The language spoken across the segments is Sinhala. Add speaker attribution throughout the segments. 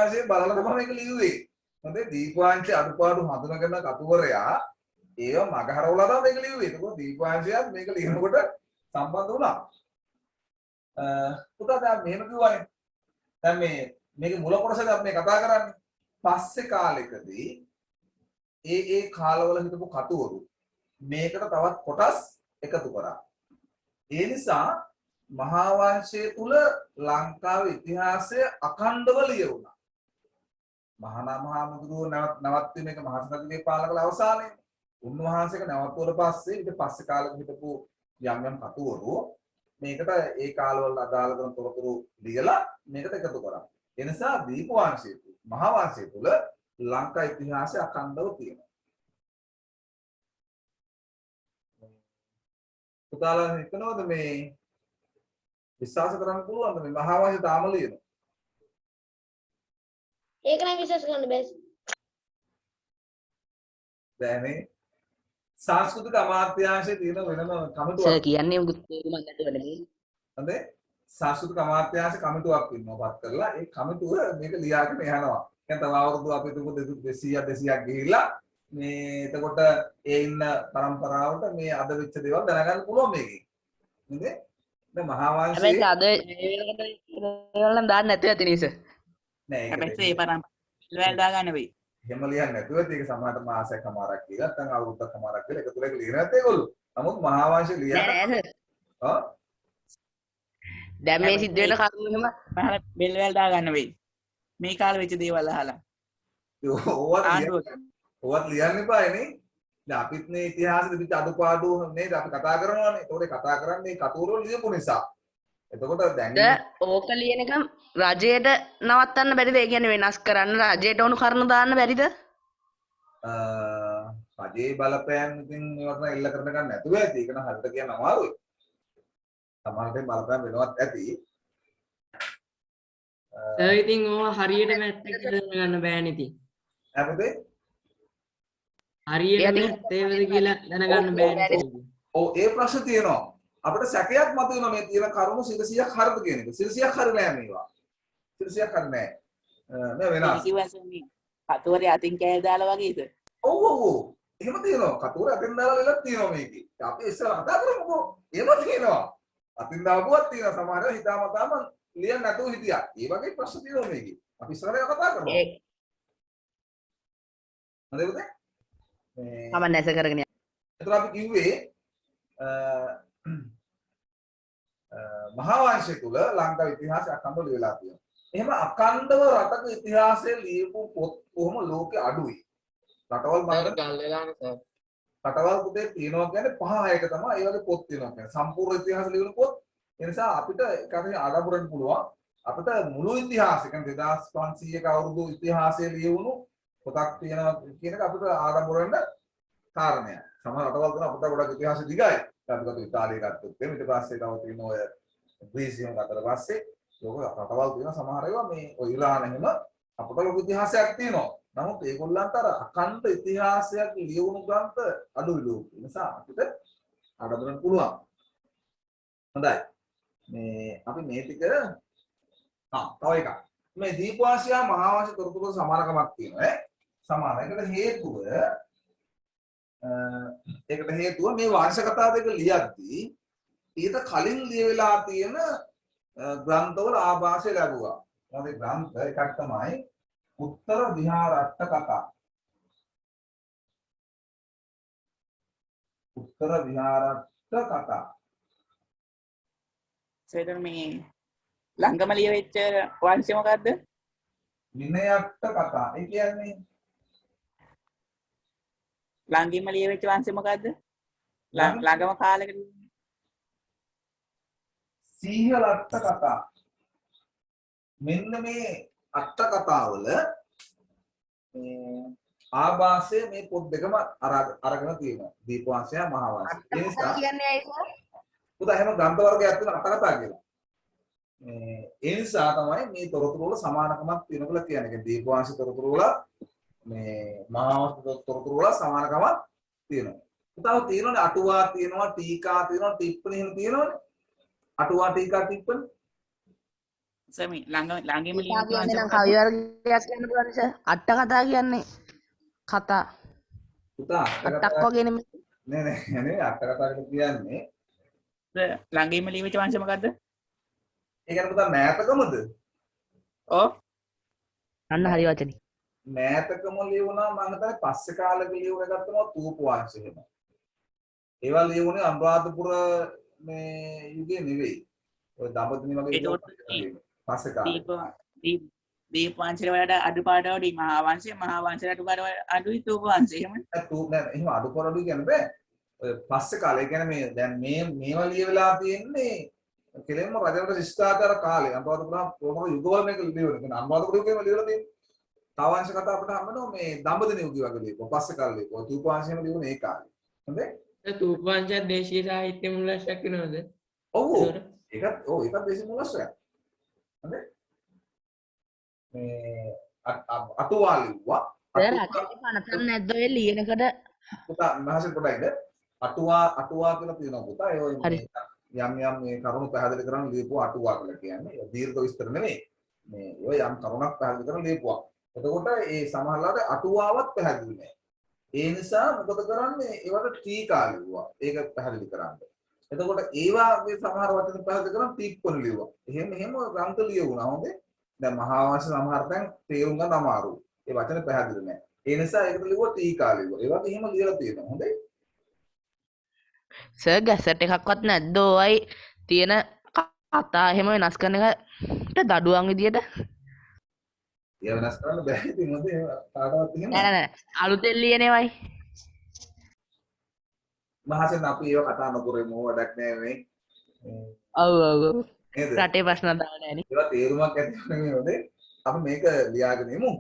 Speaker 1: දීපවංශයේ බලලා තමයි මේක ලියුවේ. හොඳේ දීපවංශයේ අඩුපාඩු හඳුනගෙන කතුවරයා ඒව මගහරවලා තමයි මේක ලියුවේ. ඒක දීපවංශයත් මේක ලියනකොට සම්බන්ධ වුණා. පුතා දැන් මෙහෙම කිව්වනේ. දැන් මේක මුල කොටසදී අපි කතා කරන්නේ. පස්සේ කාලෙකදී ඒ කාලවල හිටපු කතුවරු මේකට තවත් කොටස් එකතු කරා. ඒ නිසා මහා වංශය තුල ලංකාවේ ඉතිහාසය අඛණ්ඩව ලියුණා. මහානාමහාමුදුරුවෝ නවත්වීම එක මහසනගගේ පාලකල අවසානයේ උන්වහන්සේක නැවතුවල පස්සේ ඊට පස්සේ කාලෙක හිටපු යම් කතුවරු මේකට ඒ කාලවල අදාළ කරන තොරතුරු ලියලා මේකට එකතු කරා. ඒ නිසා දීප වංශය තුල මහා වංශය තුල ලංකා ඉතිහාසය අඛණ්ඩව තියෙනවා. පුතාලා හිතනවද මේ විශ්වාස කරන්න පුළුවන්ද මේ මහා වංශය තාම ලියනවා?
Speaker 2: ඒක නම් විශ්වාස කරන්න බෑ.
Speaker 1: දැනේ සංස්කෘතික අමාත්‍යාංශයේ තියෙන වෙනම කමිටුවක්.
Speaker 3: සර් කියන්නේ මුකුත් තේරුමක් නැතුව නෙමෙයි.
Speaker 1: හොඳේ සංස්කෘතික අමාත්‍යාංශ කමිටුවක් ඉන්නවා පත් කරලා ඒ කමිටුව මේක ලියාගෙන යනවා. දැන් තව අවුරුදු අපි තුමු 200ක් ගිහිල්ලා මේ එතකොට ඒ ඉන්න પરම්පරාවට මේ අද වෙච්ච දේවල් දැනගන්න පුළුවන් මේකේ. නේද? දැන් මහා වංශයේ
Speaker 3: හැබැයි අද ඒවල නම් දාන්න නැතුව ඇති නේද?
Speaker 1: නෑ
Speaker 4: හැබැයි ඒ પરම්පරාවල් දාගන්න වෙයි.
Speaker 1: එහෙම ලියන්නේ නැතුව ඒක සමහරට මාසයක් කමාරක් කියලා නැත්නම් අවුරුද්දක් කමාරක් කියලා එකතු කරලා ලියන නැත්නම් ඒගොල්ලෝ. නමුත් මහා වංශය ලියන
Speaker 3: දැන් මේ සිද්ධ වෙන කරුණු එහෙම
Speaker 4: පහල බෙල් වල දාගන්න වෙයි. මේ කාලේ වෙච්ච දේවල් අහලා.
Speaker 1: ඕවත් ලියන්න එපානේ. දැන් අපිත් මේ ඉතිහාසෙ තිබිච්ච අඩුපාඩු නේද අපි කතා කරනවානේ. ඒතකොට කතා කරන්නේ කතෝරෝ ලියපු නිසා. එතකොට දැන්
Speaker 3: ඕක ලියන එක රජයට නවත්තන්න බැරිද? ඒ කියන්නේ වෙනස් කරන්න රජයට ඕනු කරන දාන්න බැරිද?
Speaker 1: රජයේ බලපෑම් ඉතින් ඒවට එල්ල කරන ගන්න නැතුව ඇති. ඒක නම් හරියට කියන්න අමාරුයි. සමහරවිට බලපෑම් වෙනවත් ඇති.
Speaker 5: ඉතින් ඕවා හරියට මැත්තක දැනගන්න බෑනේ ඉතින්.
Speaker 1: අපතේ
Speaker 5: හරියට මැත්තේවද කියලා දැනගන්න බෑනේ.
Speaker 1: ඔව් ඒ ප්‍රශ්න තියෙනවා. අපිට සැකයක් මතුවෙනවා මේ තියෙන කරුණු 100ක් හරිද කියන එක. 100ක් හරි නෑ මේවා. 100ක් හරි නෑ. නෑ වෙනස්.
Speaker 4: කිව්වසන්නේ කතෝරේ අතින් කෑ දාලා වගේද?
Speaker 1: ඔව් ඔව් ඔව්. එහෙම තියෙනවා. කතෝරේ අතින් දාලා වෙලක් තියෙනවා මේකේ. අපි ඉස්සර කතා කරමුකෝ. එහෙම තියෙනවා. අතින් දාපුවක් තියෙනවා. සමහරව හිතාමතාම ලියන්න නැතුව හිටියා. ඒ වගේ ප්‍රශ්න තියෙනවා මේකේ. අපි ඉස්සරහ කතා කරමු. හරිද?
Speaker 3: මම නැස කරගෙන යනවා.
Speaker 1: ඒතර අපි කිව්වේ මහා වංශය තුල ලංකාවේ ඉතිහාසය අඛණ්ඩව ලියලා තියෙනවා. එහෙම අඛණ්ඩව රටක ඉතිහාසය ලියපු පොත් කොහොම ලෝකේ අඩුයි. රටවල් මට ගල්ලානේ සර්. රටවල් පුතේ තියෙනවා කියන්නේ 5-6ක තමයි ඒ වගේ පොත් තියෙනවා කියන්නේ. සම්පූර්ණ ඉතිහාස ලියන පොත්. ඒ නිසා අපිට ඒක අපි ආඩම්බරෙන් පුළුවන්. අපිට මුළු ඉතිහාසය කියන්නේ 2500ක අවුරුදු ඉතිහාසය ලියවුණු පොතක් තියෙනවා කියන එක අපිට ආඩම්බරෙන් කාරණයක්. සමහර රටවල් තුන අපිට ගොඩක් ඉතිහාසය දිගයි. අපිට ඉතාලිය ගත්තොත් ඊට පස්සේ තව තියෙන ඔය ග්‍රීසියන් ගත්තට පස්සේ ලෝක රටවල් තියෙන සමහර ඒවා මේ ඔය ඉරාන එහෙම අපිට ලොකු ඉතිහාසයක් තියෙනවා. නමුත් ඒගොල්ලන්ට අර අඛණ්ඩ ඉතිහාසයක් ලියවුණු ගන්නට අඩුයි ලෝකෙ. ඒ නිසා අපිට ආඩම්බරෙන් පුළුවන්. හොඳයි. මේ අපි මේ ටික තව එකක්. මේ දීපවාසිය මහා වංශ තොරතුරු සමානකමක් තියෙනවා ඈ. සමාන. ඒකට හේතුව මේ වංශ කතා දෙක ලියද්දී ඊට කලින් ලියවිලා තියෙන ග්‍රන්ථවල ආభాෂය ලැබුවා. මොකද ග්‍රන්ථ එකක් තමයි උත්තර විහාරට්ට කතා. උත්තර විහාරට්ට කතා.
Speaker 4: සේතර මේ ලංගම ලියවෙච්ච වංශය මොකද්ද?
Speaker 1: විනයට්ට කතා. ඒ කියන්නේ
Speaker 4: ලංගින්ම ලියවෙච්ච වංශය මොකද්ද? ළඟම කාලෙක
Speaker 1: සීහලට්ට කතා. මෙන්න මේ අට්ට කතාවල මේ ආభాෂය මේ පොත් දෙකම අරගෙන තියෙනවා. දීපවංශය මහා වංශය. ඒ නිසා
Speaker 3: කියන්නේ ඇයි සර්?
Speaker 1: පුතා එහෙම ග්‍රන්ථ වර්ගයක් තියෙන අට කතා කියලා. ඒ නිසා තමයි මේ තොරතුරු වල සමානකමක් තියෙනවා කියලා කියන්නේ. ඒ දීපවංශ තොරතුරු වල මේ මහා වංශ තොරතුරු වල සමානකමක් තියෙනවා. පුතාව තියෙනවනේ අටුවා තියෙනවා, ටීකා තියෙනවා, ටිප්පණි එහෙම තියෙනවනේ. අටුවා ටීකා ටිප්පණි
Speaker 4: සර් මේ ළඟින්ම
Speaker 3: කතා
Speaker 4: ලියවිච්ච
Speaker 3: කියන්නේ
Speaker 4: වංශය
Speaker 3: නම්
Speaker 4: මොකද්ද?
Speaker 3: කවි වර්ගයක් කියන්න පුළුවන් සර්. අට කතා කියන්නේ කතා
Speaker 1: පුතා අට
Speaker 3: අටක්
Speaker 1: කතා
Speaker 3: වගේ නෙමෙයි.
Speaker 1: නේ අට කතාකට කියන්නේ
Speaker 4: සර් ළඟින්ම ලියවිච්ච වංශය මොකද්ද?
Speaker 1: ඒ කියන්නේ පුතා මෑතකමද?
Speaker 4: ඔව්.
Speaker 3: අන්න හරි වචනේ.
Speaker 1: මෑතකම ලියුණා මම හිතන්නේ පස්සේ කාලෙක ලියුණ එකක් තමයි තූප වංශය එහෙම. ඒවා ලියුණේ අනුරාධපුර මේ යුගයේ නෙවෙයි. ඔය දඹදිව වගේ
Speaker 4: ඒකට
Speaker 1: පස්සේ කාලේ.
Speaker 4: දීප වංශයට වඩා අඩුපාඩු මහා වංශයට අඩුපාඩු අඩුයි තූප වංශය එහෙමනේ.
Speaker 1: තූප නෑ එහෙම අඩුපාඩු කියන්නේ බෑ. ඔය පස්සේ කාලේ කියන්නේ මේ දැන් මේවා ලියවිලා තියෙන්නේ කෙලින්ම රජවක ශිෂ්ටාචාර කාලේ අනුරාධපුර ප්‍රමුඛ යුගවල මේක ලියවෙන්නේ. කියන්නේ අනුරාධපුර යුගයේම ලියවලා තියෙන්නේ. තාවංශ කතා අපිට හම්බෙනවා මේ දඹදිව යුගය වගේ ලියපුවා. පස්සේ කාලේ ලියපුවා. තූප වංශයම ලියුනේ ඒ කාලේ. හොඳේ?
Speaker 5: තූප වංශය දේශීය සාහිත්‍ය මුලක් වෙනවද?
Speaker 1: ඔව් ඒකත් දේශීය මුලස්යක්. හොඳේ? මේ අටුවා ලිව්වා.
Speaker 3: සර් රජයට පනතක් නැද්ද ඔය ලියනකට?
Speaker 1: පුතා මහසෙන් පොඩ්ඩක් ඉන්න. අටුවා කියලා තියෙනවා පුතා. ඒ ඔය
Speaker 3: හරි.
Speaker 1: යම් මේ කරුණු පැහැදිලි කරන්න ලියපුවා අටුවා කියලා කියන්නේ. දීර්ඝ විස්තර නෙමෙයි. මේ ඔය යම් කරුණක් පැහැදිලි කරන්න ලියපුවා. එතකොට ඒ සමහරලාට අටුවාවත් පැහැදිලි නෑ. ඒ නිසා මොකද කරන්නේ? ඒවට ටීකා ලිව්වා. ඒක පැහැදිලි කරන්න. එතකොට ඒවාගේ සමහර වචන පැහැදිලි කරන් ටීක්කොන ලිව්වා. එහෙම ග්‍රන්ථ ලියුණා. හොඳේ. දැන් මහා වංශ සමහර තැන් තේරුම් ගන්න අමාරුයි. ඒ වචන පැහැදිලි නෑ. ඒ නිසා ඒකට ලිව්වා ටීකා ලිව්වා. ඒ වගේ එහෙම ලියලා තියෙනවා. හොඳේ.
Speaker 3: සර් ගැසට් එකක්වත් නැද්ද ඔයයි තියෙන කතා එහෙම වෙනස් කරන එකට දඩුවම් විදියට?
Speaker 1: ඒ වෙනස් කරන්න බෑ. ඉතින් හොඳේ කාටවත් එහෙම
Speaker 3: නෑ අලුතෙන් ලියනේවයි.
Speaker 1: මහසෙන් අපි ඒව කතා නොකරමු. වැඩක් නෑ මේ.
Speaker 3: ඔව්
Speaker 1: නේද?
Speaker 3: රටේ ප්‍රශ්න දාලා නෑනේ.
Speaker 1: ඒවා තේරුමක් ඇති වෙන්නේ හොඳේ. අපි මේක ලියාගෙන යමු.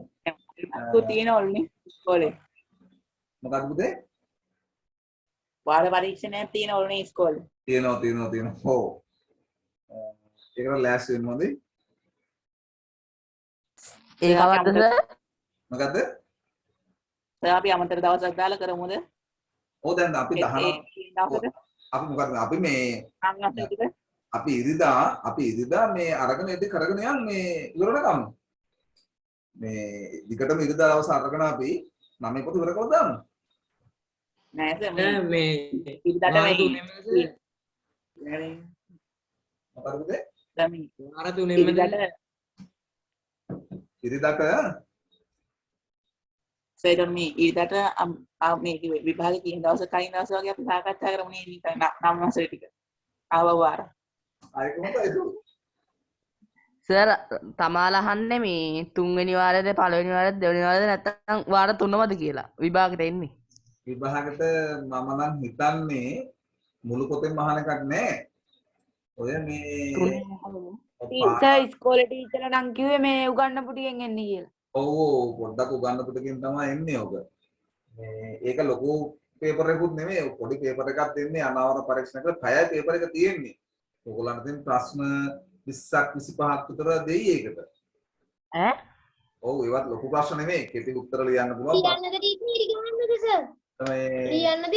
Speaker 4: තියෙන ඕල්නේ ඉස්කෝලේ.
Speaker 1: මොකක්ද පුතේ?
Speaker 4: වාර පරීක්ෂණයක් තියෙන ඕල්නේ ඉස්කෝලේ.
Speaker 1: තියෙනවා. ඔව්. ඒකට ලෑස්ති වෙන්න හොඳේ.
Speaker 3: ඒකවත් සර්
Speaker 1: මොකද්ද?
Speaker 4: සර් අපි අමතර දවසක් දාලා කරමුද?
Speaker 1: ඔව් දැන් අපි 19 අපි මොකද අපි මේ අපි ඉරිදා මේ අරගෙන ඉදි කරගෙන යන් මේ ඉවරනකම් මේ දිගටම ඉරිදා දවස් අරගෙන අපි 9 පොත ඉවර කරලා දාමු.
Speaker 4: නෑ සර්
Speaker 5: මේ
Speaker 4: ඉරිදාට
Speaker 1: මොකද පුතේ?
Speaker 5: වාර තුනෙම
Speaker 1: ඉරිදාට
Speaker 4: සර් මේ ඉරිදාට මේ විභාගෙ තියෙන දවස් කලින් දවස් වගේ අපි සාකච්ඡා කරමු නේ නිකන් නම් මාසෙ ටික. ආව වාර.
Speaker 1: ආයෙ කොහොමද ඒක?
Speaker 3: සර් තමාලා අහන්නේ මේ තුන්වෙනි වාරයේද පළවෙනි වාරයේද දෙවෙනි වාරයේද නැත්නම් වාර තුනමද කියලා විභාගෙට එන්නේ.
Speaker 1: විභාගෙට මම නම් හිතන්නේ මුළු පොතෙන් අහන එකක් නෑ. ඔය මේ
Speaker 2: සර් ඉස්කෝලේ ටීචර්ලා නම් කිව්වේ මේ උගන්නපු ටිකෙන් එන්නේ කියලා.
Speaker 1: ඔව් පොඩ්ඩක් උගන්න පුතකින් තමයි එන්නේ ඔක. මේ ඒක ලොකු පේපර් එකකුත් නෙමෙයි පොඩි පේපර් එකක් දෙන්නේ අනාවරණ පරීක්ෂණයකට 6යි පේපර් එක තියෙන්නේ. ඔයගොල්ලන්ට තියෙන ප්‍රශ්න 20ක් 25ක් විතර දෙයි ඒකට.
Speaker 3: ඈ?
Speaker 1: ඔව් ඒවත් ලොකු ප්‍රශ්න නෙමෙයි කෙටි උත්තර ලියන්න පුළුවන්.
Speaker 2: ලියන්නද ටීචර් ගහන්නද සර්?
Speaker 1: මේ
Speaker 2: ලියන්නද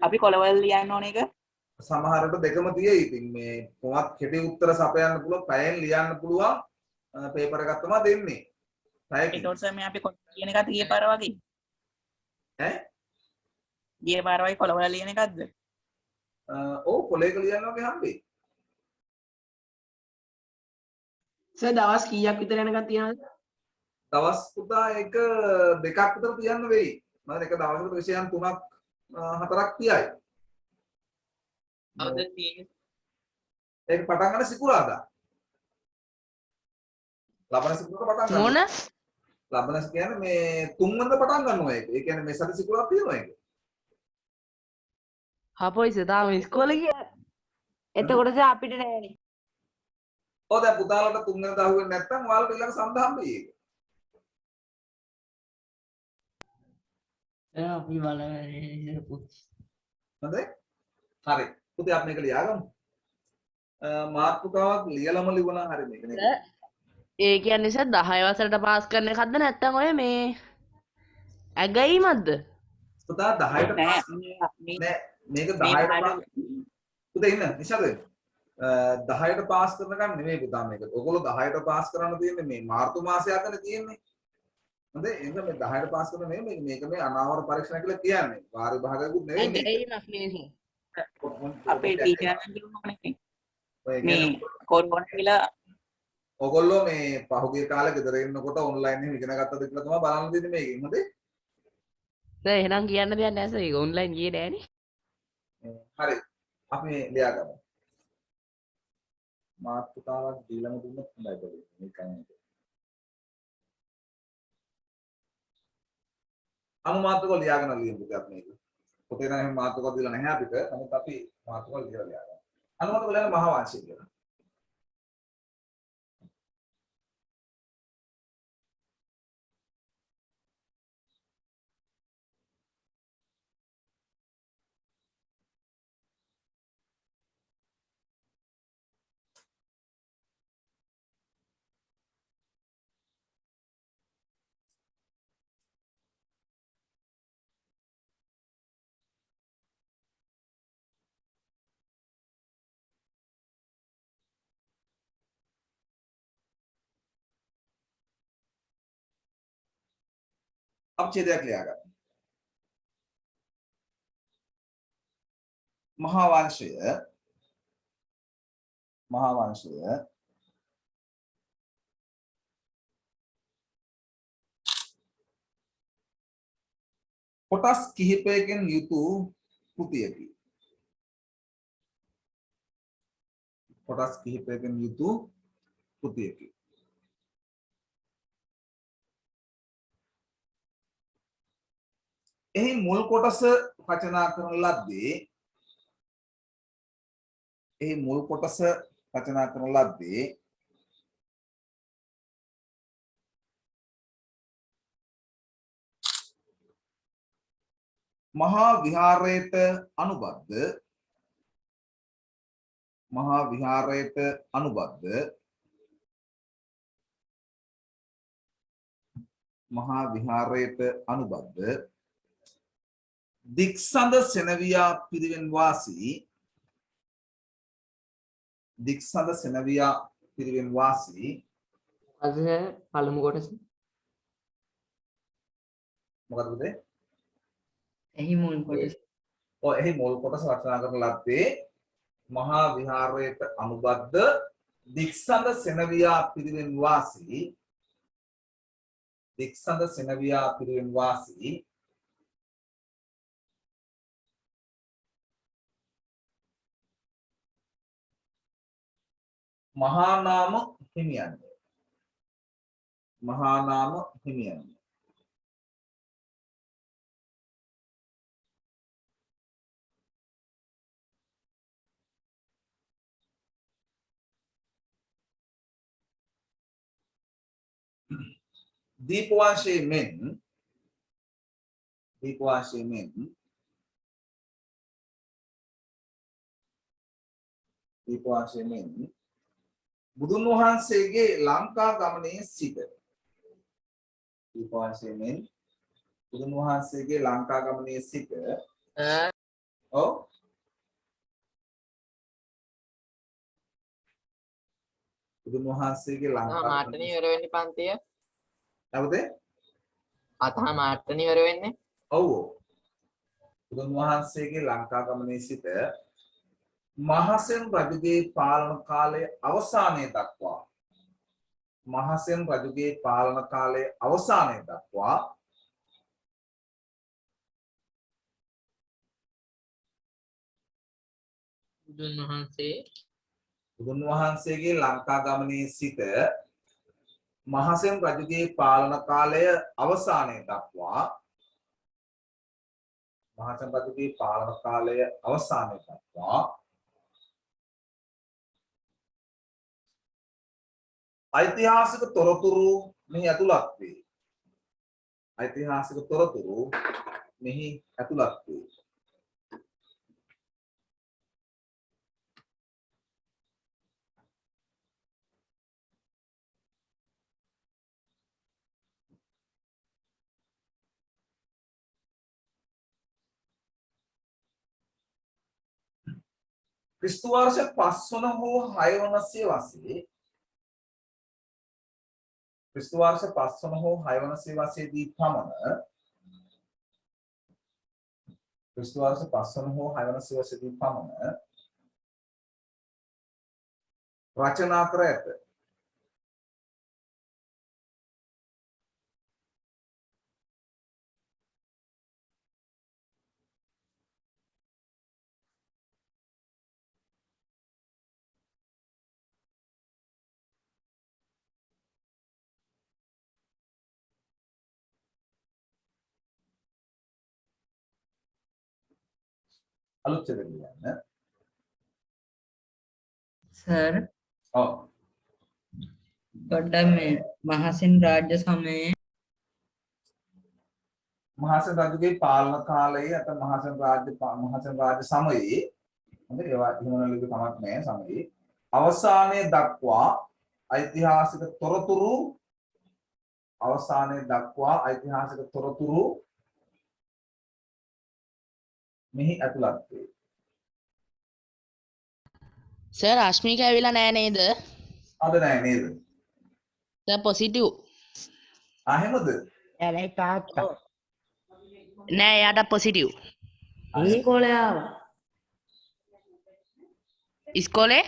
Speaker 4: අපි කොළවල ලියන්න ඕන එක
Speaker 1: සමහරට දෙකම තියෙයි. ඉතින් මේ කොහොමත් කෙටි උත්තර සපයන්න පුළුවන්, පැයෙන් ලියන්න පුළුවන් පේපර් එකක් තමයි දෙන්නේ. පැයකින්.
Speaker 4: ඒකට සර් මේ අපි කොළවල ලියන එකත් ගිය පාර වගේ.
Speaker 1: ඈ?
Speaker 4: ගිය පාර වගේ කොළවල ලියන එකක්ද?
Speaker 1: ඔව් කොලේක ලියන්න වගේ හම්බෙයි.
Speaker 5: සර් දවස් කීයක් විතර යනකම් තියනවද?
Speaker 1: දවස් පුතා එක දෙකක් විතර තියන්න වෙයි. මම එක දවසකට විෂයන් 3ක් 4ක් තියයි.
Speaker 5: අවුද තියෙන්නේ?
Speaker 1: ඒක පටන් ගන්න සිකුරාදා. ලබන සිකුරාදා පටන් ගන්න.
Speaker 3: මොන?
Speaker 1: ලබන කියන්නේ මේ 3 වෙනිදා පටන් ගන්නවා ඒක. ඒ කියන්නේ මේ සති සිකුරාදා තියෙනවා ඒක.
Speaker 3: හපොයිස තාම ඉස්කෝලේ ගියා.
Speaker 2: එතකොට සර් අපිට නෑනේ.
Speaker 1: ඔව් දැන් පුතාලට 3 වෙනිදා අහුවෙන්නේ නැත්නම් ඔයාලට ඊළඟ සඳ හම්බෙයි ඒක.
Speaker 5: අපි බලන්නේ
Speaker 1: හොඳයි? හරි. පුතේ අපි මේක ලියාගමු. මාතෘකාවක් ලියලම ලිවුණා හරි මේක නේද?
Speaker 3: ඒ කියන්නේ සර් 10 වසරට පාස් කරන එකක්ද නැත්නම් ඔය මේ ඇගීමක්ද?
Speaker 1: පුතා 10ට
Speaker 4: නෑ
Speaker 1: නෑ මේක 10ට පුතේ ඉන්න නිෂාද වෙන්න. 10ට පාස් කරනකම් නෙමෙයි පුතා මේක. ඔයගොල්ලෝ 10ට පාස් කරන්න තියෙන්නේ මේ මාර්තු මාසය අතරේ තියෙන්නේ. හොඳේ එහෙනම් මේ 10ට පාස් කරන නෙමෙයි මේක මේ අනාවර පරීක්ෂණ කියලා කියන්නේ. වාර විභාගයකුත් නෙමෙයි මේක.
Speaker 3: ගැටීමක් මිනිසුන්
Speaker 4: අපේ ටීචර්ලා කියනකොනේ
Speaker 1: ඔය
Speaker 4: මේ
Speaker 1: කියන්නේ
Speaker 4: කොරෝනා කියලා
Speaker 1: ඔයගොල්ලෝ මේ පහුගිය කාලේ ගෙදර ඉන්නකොට ඔන්ලයින් එකෙන් ඉගෙන ගත්තද කියලා තමයි බලන්න දෙන්නේ මේකෙන්. හොඳේ.
Speaker 3: සර් එහෙනම් කියන්න දෙයක් නැහැ සර් ඒක ඔන්ලයින් ගියේ නෑනේ
Speaker 1: හරි. අපි මේ ලියා ගමු. මාතෘකාවක් දීලම දුන්නොත් හොඳයි බඩේ. මේකයි නේද? අනුමාත්‍රක ලියාගෙන ලියමු පුතේ අපි මේක. පොතේ නම් එහෙම මාතෘකාවක් දීලා නැහැ අපිට. නමුත් අපි මාතෘකාවක් ලියලා ලියාගමු. අනුමාත්‍රක ලියන මහා වංශය කියලා. අපච්ඡේදයක් ලියාගන්න. මහා වංශය කොටස් කිහිපයකින් යුතු කෘතියකි. කොටස් කිහිපයකින් යුතු කෘතියකි. එහි මුල් කොටස රචනා කරන ලද්දේ මහා විහාරයට අනුබද්ධ දික්සඳ සෙනවියා පිරිවෙන් වාසී
Speaker 5: අද පළමු කොටස
Speaker 1: මොකද පුතේ?
Speaker 5: එහි මුල් කොටස
Speaker 1: එහි මුල් කොටස රචනා කරන ලද්දේ මහා විහාරයට අනුබද්ධ දික්සඳ සෙනවියා පිරිවෙන් වාසී මහා නාම හිමියන්ය. දීපවංශයේ මෙන් බුදුන් වහන්සේගේ ලංකා ගමනේ සිට ඔව් බුදුන් වහන්සේගේ ලංකා
Speaker 6: මාට්ටනේ ඉවර වෙන්නේ පන්තිය.
Speaker 1: නැවතේ
Speaker 6: අතහ මාට්ටනේ ඉවර වෙන්නේ.
Speaker 1: ඔව් බුදුන් වහන්සේගේ ලංකා ගමනේ සිට මහසෙන් රජුගේ පාලන කාලය අවසානය දක්වා බුදුන් වහන්සේගේ ලංකා ගමනේ සිට මහසෙන් රජුගේ පාලන කාලය අවසානය දක්වා ඓතිහාසික තොරතුරු මෙහි ඇතුළත් වේ. ක්‍රිස්තු වර්ෂ 5 වන හෝ 6 වන සියවසේ ක්‍රිස්තු වර්ෂ 5 වන හෝ 6 වන සියවසේදී පමණ ක්‍රිස්තු වර්ෂ 5 වන හෝ 6 වන සියවසේදී පමණ රචනා කර ඇත. අලුත් ඡේදය ලියන්න.
Speaker 5: සර්
Speaker 1: ඔව්.
Speaker 5: පොඩ්ඩක් මේ මහසෙන් රාජ්‍ය සමයේ
Speaker 1: මහසෙන් රජුගේ පාලන කාලයේ අත මහසෙන් රාජ්‍ය සමයේ හොඳ ඒවා හිමන ලිපි කමක් නැහැ සමයේ අවසානයේ දක්වා ඓතිහාසික තොරතුරු මෙහි ඇතුළත් වේ.
Speaker 3: සර් ආශ්මික ඇවිල්ලා නෑ නේද?
Speaker 1: අද නෑ නේද?
Speaker 3: Sir positive.
Speaker 1: එහෙමද?
Speaker 2: එලයි තාත්තා.
Speaker 3: නෑ එයාට පොසිටිව්.
Speaker 5: ඉස්කෝලේ ආවා.
Speaker 3: ඉස්කෝලේ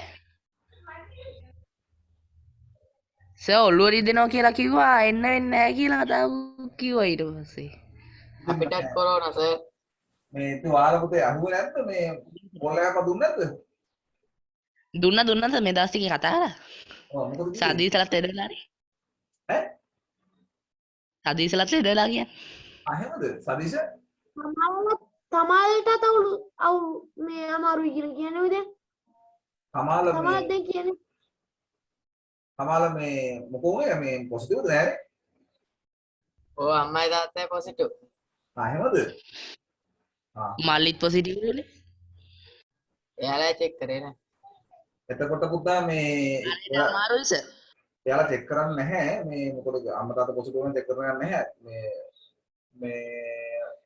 Speaker 3: සර් ඔළුව රිදෙනවා කියලා කිව්වා එන්න වෙන්නේ නැහැ කියලා කතාව කිව්වා ඊට පස්සේ.
Speaker 6: අපිටත් කොරෝනා සර්.
Speaker 1: මේ ඉතින් ඔයාලා පුතේ අහුවේ නැද්ද මේ කොල්ලෑප දුන්නේ නැද්ද?
Speaker 3: දුන්නා සර් මේ දවස් ටිකේ කතා කරා.
Speaker 1: ඔව් මොකද කිව්වේ?
Speaker 3: සාදීසලත් ලෙඩ වෙලානේ.
Speaker 1: ඈ?
Speaker 3: සාදීසලත් ලෙඩ වෙලා කියන්නේ.
Speaker 1: එහෙමද? සදීෂ?
Speaker 7: තමාලටත් අවු මේ අමාරුයි කියලා කියන්නේ ඔය දැන්.
Speaker 1: කමාල
Speaker 7: තමාල දැන් කියන්නේ
Speaker 1: කමාල මේ මොකෝ උනේ මේ පොසිටිව්ද නෑනේ?
Speaker 6: ඔව් අම්මයි තාත්තයි පොසිටිව්.
Speaker 1: එහෙමද?
Speaker 3: මල්ලිත් පොසිටිව් වෙලේ.
Speaker 6: එයාලා චෙක් කරේ නෑ.
Speaker 1: එතකොට පුතා මේ
Speaker 3: අමාරුයි සර්.
Speaker 1: එයාලා චෙක් කරන්නේ නැහැ මේ මොකද අම්මා තාත්තා පොසිටිව් වෙන චෙක් කරන්නේ නැහැ මේ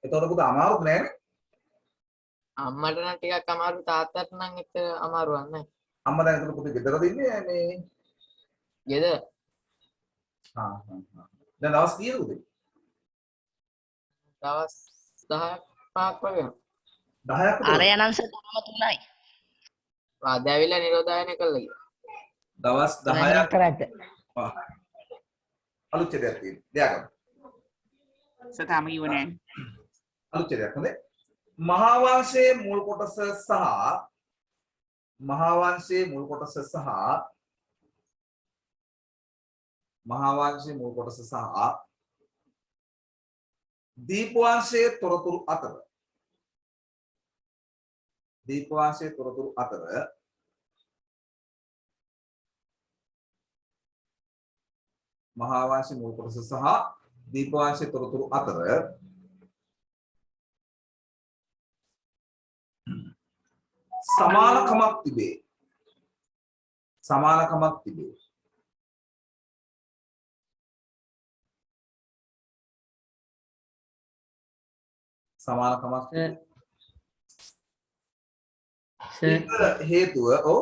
Speaker 1: එතකොට පුතා අමාරුත් නෑනේ?
Speaker 6: අම්මට නම් ටිකක් අමාරු තාත්තට නම් එච්චර අමාරුවක් නෑ.
Speaker 1: අම්මා දැන් එතකොට පුතේ ගෙදරද ඉන්නේ මේ
Speaker 6: ගෙදර
Speaker 1: දැන් දවස් කීයද උදේ?
Speaker 6: දවස් 10ක් වගේ.
Speaker 1: 10ක්
Speaker 3: අර යනන් සර් තාම 3යි.
Speaker 6: අද ඇවිල්ලා නිරෝධායන කළා ගියා.
Speaker 1: දවස් 10ක්
Speaker 2: කරත්
Speaker 1: අලුත් ඡේදයක් තියෙනවා. ලියාගන්න.
Speaker 4: සතාම කිව්ව නෑ.
Speaker 1: අලුත් ඡේදයක් හොඳේ. මහා වංශයේ මුල් කොටස සහ මහා වංශයේ මුල් කොටස සහ දීප වංශයේ තොරතුරු අතර මහා වංශයේ මුල් කොටස සහ දීප වංශයේ තොරතුරු අතර සමානකමක් තිබේ.
Speaker 5: සර්
Speaker 1: හේතුව ඔව්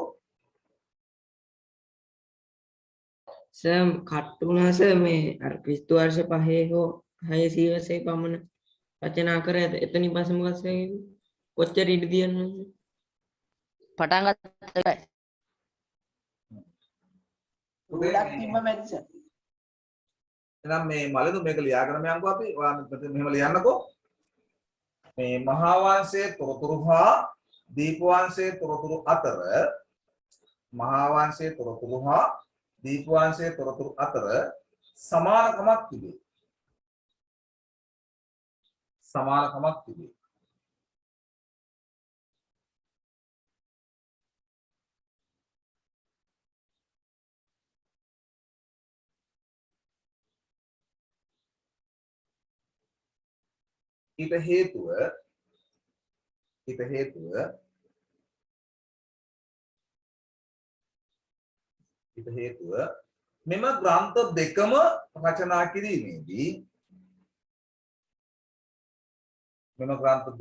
Speaker 5: සර් කට්ටුනා සර් මේ අර ක්‍රිස්තු වර්ෂ 5 හෝ 6 සියවසේ පමණ රචනා කර ඇත. එතනින් පස්සේ මොකක්ද කියන්නේ? කොච්චර ඉඳ තියන්නද?
Speaker 3: පටන් ගත්තා.
Speaker 1: එහෙනම් මේ මලදු මේක ලියාගෙන යන්නකෝ අපි. ඔයාලා මෙහෙම ලියන්නකෝ. මේ මහා වංශයේ තොරතුරු හා දීප වංශයේ තොරතුරු අතර සමානකමක් තිබේ. ඊට හේතුව මෙම ග්‍රන්ථ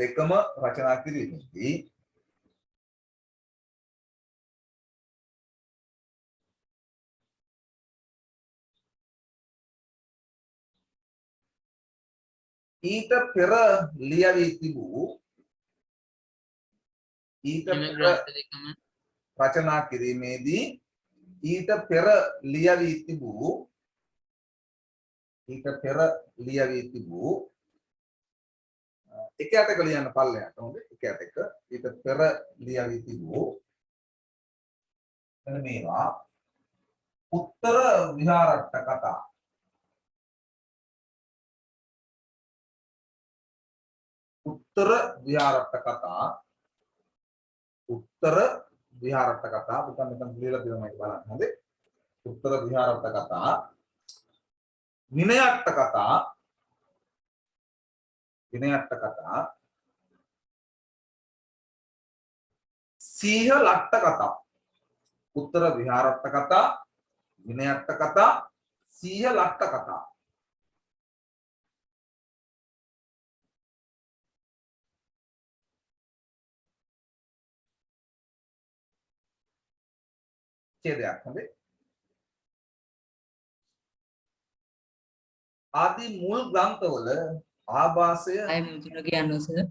Speaker 1: දෙකම රචනා කිරීමේදී ඊට පෙර ලියවී තිබූ ඊට
Speaker 6: එම
Speaker 1: පෙර
Speaker 6: ග්‍රන්ථ දෙකම
Speaker 1: රචනා කිරීමේදී ඊට පෙර ලියවී තිබූ ඊට පෙර ලියවී තිබූ එක අතක ලියන්න පල්ලෙහාට හොඳ එක අතක ඊට පෙර ලියවී තිබූ එන්න මේවා උත්තර විහාරට්ට කතා උත්තර විහාරට්ට කතා උත්තර විහාරට්ට කතා පුතන් මෙතන ලියලා තියෙනවා මේක බලන්න හොඳේ උත්තර විහාරට්ට කතා විනයට්ට කතා විනයට්ට කතා සීහ ලට්ට කතා උත්තර විහාරට්ට කතා විනයට්ට කතා සීහ ලට්ට කතා ඡේදයක් හොඳේ ආදී මුල් ග්‍රන්ථවල ආభాසය
Speaker 8: අය මුතුන කියන්න සර්.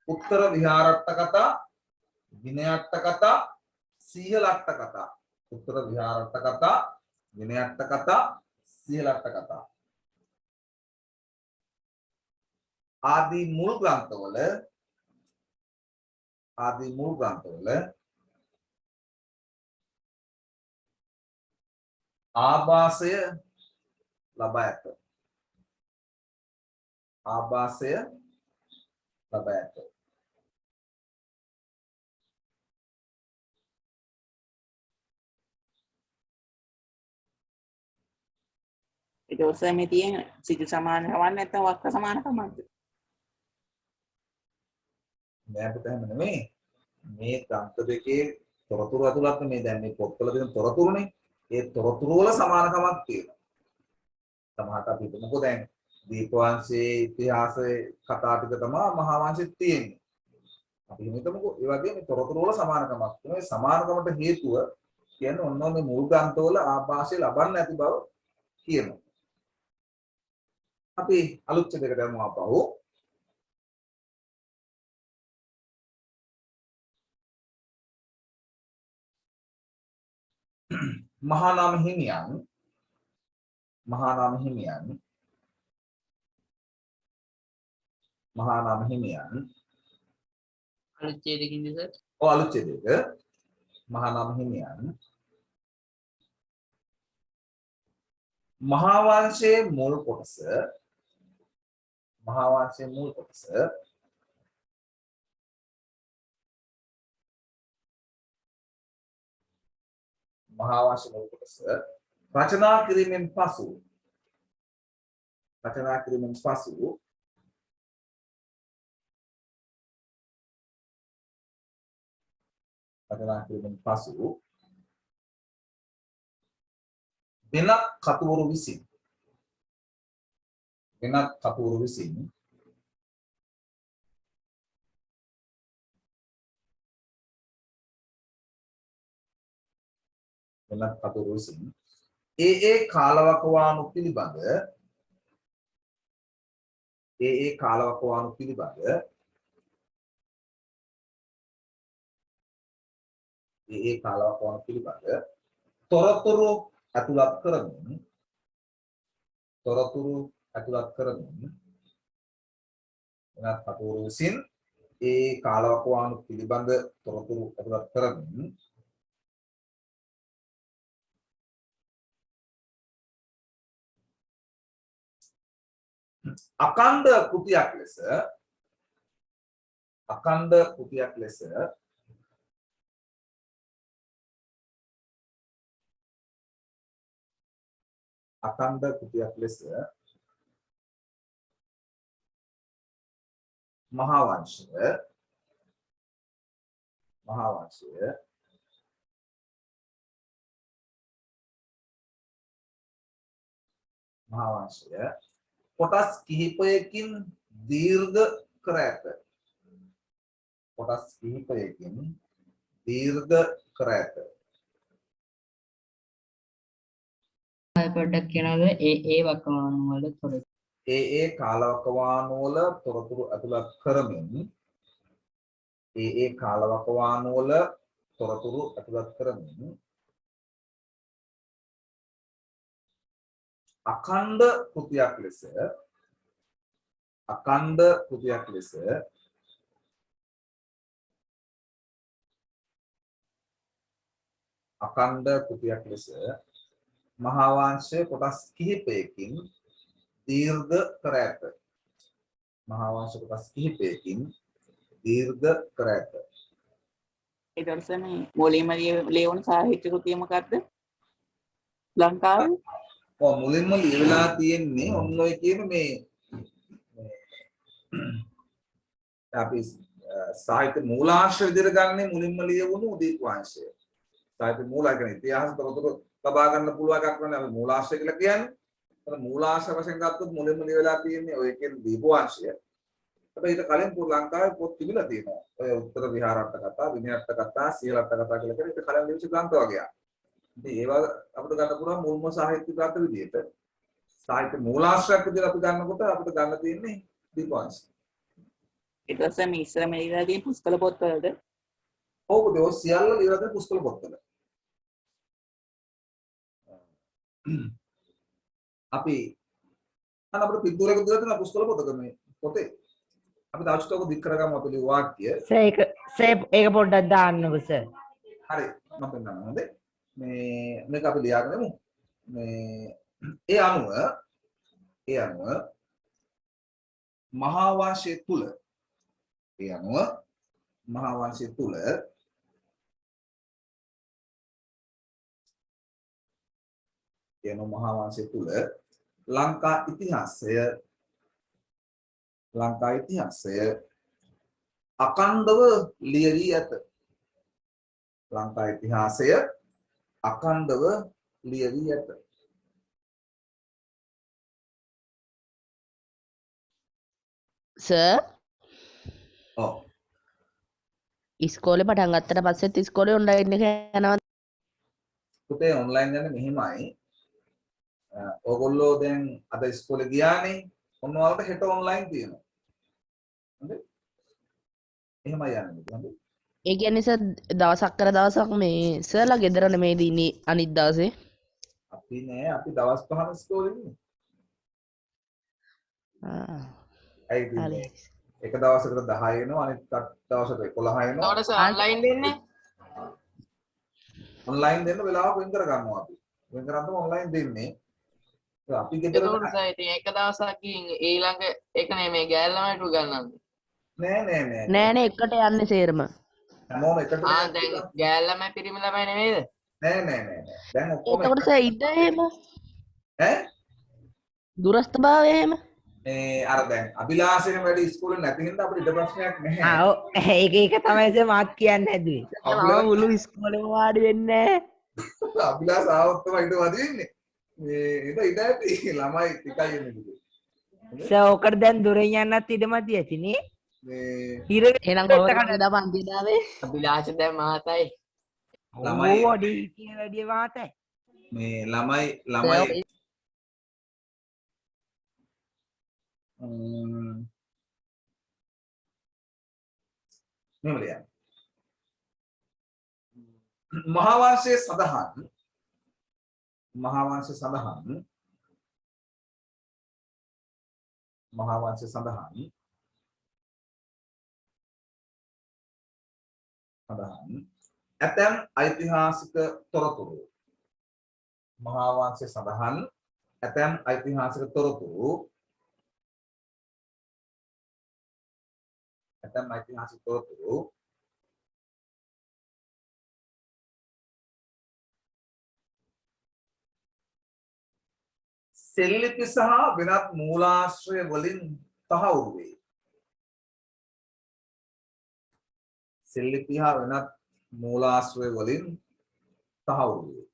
Speaker 1: උත්තර විහාරට්ට කතා විනයට්ට කතා සීහ ලට්ට කතා උත්තර විහාරට්ට කතා විනයට්ට කතා සීහ ලට්ට කතා ආදී මුල් ග්‍රන්ථවල ආభాසය ලබා ඇත ආభాසය ලබා ඇත
Speaker 4: ඒක ඔස්සේ මේ තියෙන සිජු සමානකමක් නැත්නම් වක්‍ර සමානකමක්ද?
Speaker 1: නෑ පුතා එහෙම නෙමෙයි මේ ග්‍රන්ථ දෙකේ තොරතුරු ඇතුළත් මේ දැන් මේ පොත්වල තියෙන තොරතුරුනේ ඒ තොරතුරු වල සමානකමක් තියෙනවා සමහරට අපි හිතමුකෝ දැන් දීපවංශයේ ඉතිහාසයේ කතා ටික තමයි මහා වංශෙත් තියෙන්නේ අපි හිතමුකෝ ඒ වගේ මේ තොරතුරු වල සමානකමක් තියෙනවා ඒ සමානකමට හේතුව කියන්නේ ඔන්න මේ මූල ග්‍රන්ථවල ආభాසය ලබන්නේ නැති බව කියනවා අපි අලුත් දෙයකට යමු ආපහු මහානාම හිමියන්
Speaker 6: අලුත් ඡේදකින්ද සර්?
Speaker 1: ඔව් අලුත් ඡේදයක මහානාම හිමියන් මහා වංශයේ මුල් කොටස රචනා කිරීමෙන් පසු වෙනත් කතුවරු විසින් ඒ කාලවකවානු පිළිබඳ තොරතුරු ඇතුළත් කරමින් වෙනත් කතුවරු විසින් ඒ කාලවකවානු පිළිබඳ තොරතුරු ඇතුළත් කරමින් අඛණ්ඩ කෘතියක් ලෙස මහා වංශය කොටස් කිහිපයකින් දීර්ඝ කර ඇත.
Speaker 5: පොඩ්ඩක් කියනවද ඒ වකවානු වල තොරතුරු
Speaker 1: ඒ කාලවකවානු වල තොරතුරු ඇතුළත් කරමින් ඒ කාලවකවානු වල තොරතුරු ඇතුළත් කරමින් අඛණ්ඩ කෘතියක් ලෙස අඛණ්ඩ කෘතියක් ලෙස මහා වංශයේ කොටස් කිහිපයකින් දීර්ඝ කර ඇත. මහා වංශ කොටස් කිහිපයකින් දීර්ඝ කර ඇත.
Speaker 4: ඊට පස්සේ මේ මුලින්ම ලියවුණු සාහිත්‍ය කෘතිය මොකක්ද? ලංකාවේ
Speaker 1: මුලින්ම ලියවිලා තියෙන්නේ ඔන්න ඔය කියන මේ අපි සාහිත්‍ය මූලාශ්‍ර විදිහට ගන්නේ මුලින්ම ලියවුණු උදීප වංශය. සාහිත්‍ය මූල කියන්නේ ඉතිහාස තොරතුරු ලබා ගන්න පුළුවන් එකක් නෙවෙයි අපි මූලාශ්‍රය කියලා කියන්නේ. ඒතර මූලාශ්‍ර වශයෙන් ගත්තොත් මුලින්ම ලියවිලා තියෙන්නේ ඔය කියන දීප වංශය. හැබැයි ඊට කලින් ලංකාවේ පොත් තිබිලා තියෙනවා. ඔය උත්තර විහාරාර්ථ කතා, විනයාර්ථ කතා, සීලාර්ථ කතා කියලා කියන ඊට කලින් ලියවිච්ච ග්‍රන්ථ වගේ. ඉතින් ඒවා අපිට ගන්න පුළුවන් මුල්ම සාහිත්‍ය ග්‍රන්ථ විදිහට. සාහිත්‍ය මූලාශ්‍රයක් විදිහට අපි ගන්නකොට අපිට ගන්න තියෙන්නේ දීප වංශය.
Speaker 4: ඊට පස්සේ මේ ඉස්සර මේ ඉඳලා තියෙන පුස්තක පොත්වලද
Speaker 1: ඔව් ඒ සියල්ල ලියලා තියෙන පුස්තක පොත්වල. අපි අපිට පිටුරේක දාලා තියෙන පුස්තක පොතක මේ පොතේ අපි දාස්තක දික් කරගමු අපේ වාක්‍ය.
Speaker 2: ඒක පොඩ්ඩක් දාන්නකෝ සර්.
Speaker 1: හරි මම පෙන්නන්නම් හොඳේ. මේක අපි ලියාගෙන යමු. මේ ඒ අනුව මහා වංශයේ තුල ලංකා ඉතිහාසය අඛණ්ඩව ලියවී ඇත. ලංකා ඉතිහාසය අඛණ්ඩව ලියවී ඇත.
Speaker 3: සර්
Speaker 1: ඔව්
Speaker 3: ඉස්කෝලේ පටන් ගත්තට පස්සෙත් ඉස්කෝලේ ඔන්ලයින් එක යනවා.
Speaker 1: පුතේ ඔන්ලයින් යන්නේ මෙහෙමයි. ඕගොල්ලෝ දැන් අද ඉස්කෝලේ ගියානේ. ඔන්න ඔයාලට හෙට ඔන්ලයින් තියෙනවා. හරිද? එහෙමයි යන්නේ. හරිද?
Speaker 3: ඒ කියන්නේ සර් දවසක් කර දවසක් මේ සර්ලා ගෙදර නෙමෙයි ඉන්නේ අනිත් දවසේ.
Speaker 1: අපි නෑ අපි දවස් 5 ඉස්කෝලේ ඉන්නේ.
Speaker 3: හරි.
Speaker 1: එක දවසකට 10 එනවා අනිත් දවසට 11 එනවා.
Speaker 6: එතකොට ඔන්ලයින් දෙන්නේ
Speaker 1: ඔන්ලයින් දෙන්න වෙලාවක් වෙන් කර ගන්නවා අපි. වෙන් කරන් තමයි ඔන්ලයින් දෙන්නේ. අපි ගෙදර
Speaker 6: ඒකෝට සර් ඉතින් එක දවසක් ගිහින් ඊළඟ එක නෙමෙයි ගෑල්ලමයිට උගන්වන්නේ.
Speaker 3: නෑනේ එකට යන්නේ සේරම.
Speaker 1: හැමෝම එකට
Speaker 6: දැන් ගෑල්ලමයි පිරිමි ළමයි නෙමෙයිද?
Speaker 1: නෑ. දැන් ඔක්කොම
Speaker 3: එතකොට සර් ඉන්න එහෙම
Speaker 1: ඈ
Speaker 3: දුරස්ථභාවය එහෙම
Speaker 1: මේ අර දැන් අභිලාෂයෙන් වැඩි ඉස්කෝලේ නැති හින්දා අපිට ඉඩ ප්‍රශ්නයක් නැහැ.
Speaker 2: ඔව් ඒක තමයි සර් මාත් කියන්න හැදුවේ.
Speaker 3: මම මුළු ඉස්කෝලේම වාඩි වෙන්නේ නැහැ.
Speaker 1: අභිලාෂ ආවොත් තමයි ඉඩ වදි වෙන්නේ. මේ ඉඩ ඇති ළමයි ටිකයි එන්නේ.
Speaker 2: සර් ඔකට දැන් දොරෙන් යන්නත් ඉඩමදි ඇතිනේ.
Speaker 1: මේ
Speaker 2: හිර
Speaker 3: එහෙනම් කොහොමද පන්ති දාවේ?
Speaker 6: අභිලාෂ දැන් මහතයි.
Speaker 1: ළමයි
Speaker 2: වඩි කියන වැඩිය වාතයි.
Speaker 1: මේ ළමයි මෙමලිය මහා වංශයේ සඳහන් ඇතැම් ඓතිහාසික තොරතුරු මහා වංශයේ සඳහන් ඇතැම් ඓතිහාසික තොරතුරු සෙල්ලිපි සහ වෙනත් මූලාශ්‍රය වලින් තහවුරු වේ. සෙල්ලිපි හා වෙනත් මූලාශ්‍රය වලින් තහවුරු වේ.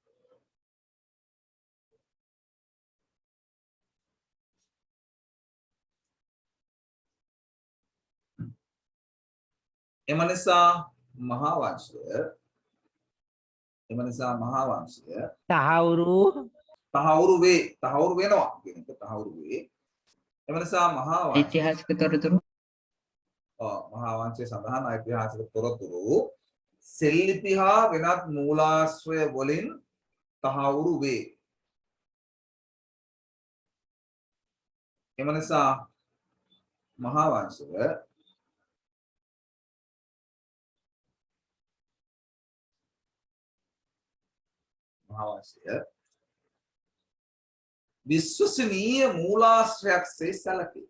Speaker 1: එම නිසා මහා වංශය
Speaker 2: තහවුරු
Speaker 1: තහවුරු වෙනවා කියන එක තහවුරු වේ. එම නිසා මහා වංශය
Speaker 6: ඓතිහාසික තොරතුරු
Speaker 1: මහා වංශයේ සඳහන් ඓතිහාසික තොරතුරු සෙල්ලිපි හා වෙනත් මූලාශ්‍රය වලින් තහවුරු වේ. එම නිසා මහා වංශය විශ්වසනීය මූලාශ්‍රයක් සේ සැලකේ.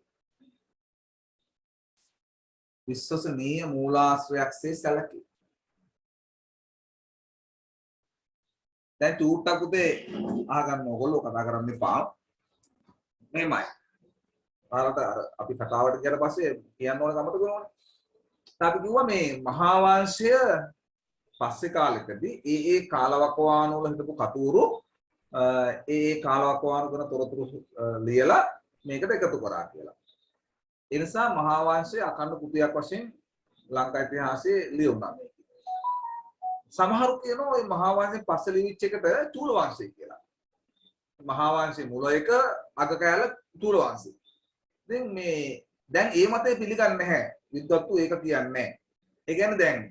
Speaker 1: විශ්වසනීය මූලාශ්‍රයක් සේ සැලකේ. දැන් චූට්ටක් උදේ අහගන්න ඕගොල්ලෝ කතා කරන්න එපා. මෙහෙමයි. අර අපි කතාවට ගියට පස්සේ කියන්න ඕන ගමත කරනවනේ. අපි කිව්වා මේ මහා වංශය පස්සේ කාලෙකදී ඒ කාලවකවානු වල හිටපු කතුවරු ඒ කාලවකවානු කරන තොරතුරු ලියලා මේකට එකතු කරා කියලා. ඒ නිසා මහා වංශය අඛණ්ඩ කෘතියක් වශයෙන් ලංකා ඉතිහාසයේ ලියුණා මේක. සමහරු කියනවා මේ මහා වංශයෙන් පස්සේ ලියවිච්ච එකට චූල වංශය කියලා. මහා වංශයේ මුල එක අග කෑල්ල චූල වංශය. ඉතින් මේ දැන් ඒ මතය පිළිගන්නේ නැහැ. විද්වත්තු ඒක කියන්නේ නැහැ. ඒ කියන්නේ දැන්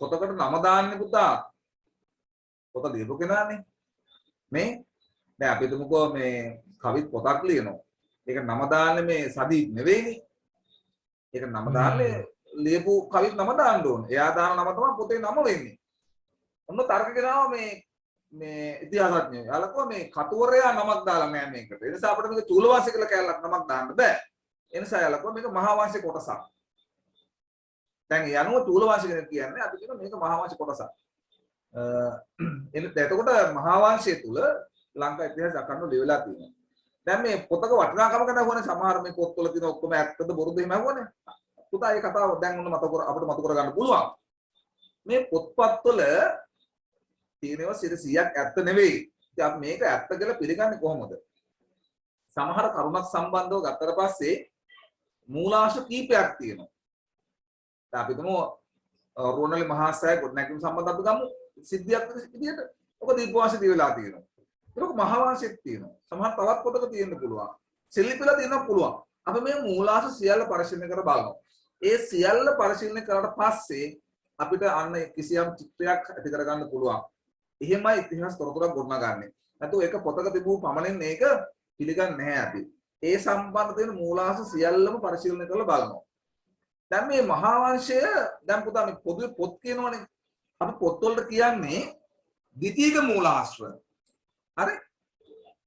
Speaker 1: පොතකට නම දාන්නේ පුතා. පොත ලියපු කෙනානේ. මේ දැන් අපි හිතමුකෝ මේ කවිත් පොතක් ලියනවා. ඒක නම දාන්නේ මේ සදීප් නෙවෙයිනේ. ඒක නම දාන්නේ ලියපු කවිත් නම දාන්න ඕනේ. එයා දාන නම තමයි පොතේ නම වෙන්නේ. ඔන්න තර්ක කරනවා මේ ඉතිහාසඥයෝ. යාලකෝ මේ කතුවරයා නමක් දාලා නැහැ මේකට. ඒ නිසා අපිට මේක චූලවාසී කියලා කැලලක් නමක් දාන්න බෑ. ඒ නිසා යාලකෝ මේක මහා වංශේ කොටසක්. දැන් යනුව චූලවාසී කෙනෙක් කියන්නේ අපි කියන මේක මහා වංශේ කොටසක්. එතකොට මහා වංශය තුල ලංකා ඉතිහාසය අකණ්ඩව ලියවිලා තියෙනවා. දැන් මේ පොතක වටිනාකම ගැන හොනේ සමහර මේ පොත්වල තියෙන ඔක්කොම ඇත්තද බොරුද එහෙම අහුවනේ. පුතා ඒ කතාව දැන් ඔන්න අපිට මතු කර ගන්න පුළුවන්. මේ පොත්පත්වල තියෙනවා 100ක් ඇත්ත නෙවෙයි. ඉතින් අපි මේක ඇත්ත කියලා පිළිගන්නේ කොහොමද? සමහර කරුණක් සම්බන්ධව ගත්තට පස්සේ මූලාශ්‍ර කීපයක් තියෙනවා. දැන් අපි තුමු රෝනල් මහාසය ගොඩනැගීම සම්බන්ධ අපි ගමු සිද්ධියක් විදිහට. ඔක දීපවාසී දිවිලා තියෙනවා. ඒක මහා වංශෙත් තියෙනවා. සමහර තවත් පොතක තියෙන්න පුළුවන්. සෙල්ලිපිලා තියෙන්න පුළුවන්. අපි මේ මූලාශ්‍ර සියල්ල පරිශීලනය කර බලනවා. ඒ සියල්ල පරිශීලනය කරලා පස්සේ අපිට අන්න කිසියම් චිත්‍රයක් ඇති කරගන්න පුළුවන්. එහෙමයි ඉතිහාස තොරතුරක් ගොඩනගන්නේ. නැත්නම් ඒක පොතක තිබූ පමණින් මේක පිළිගන්නේ නැහැ අපි. ඒ සම්බන්ධ වෙන මූලාශ්‍ර සියල්ලම පරිශීලනය කරලා බලනවා. දැන් මේ මහා වංශය දැන් පුතා මේ පොදුවේ පොත් කියනවනේ. අපි පොත් වලට කියන්නේ ද්විතීයික මූලාශ්‍ර. හරි?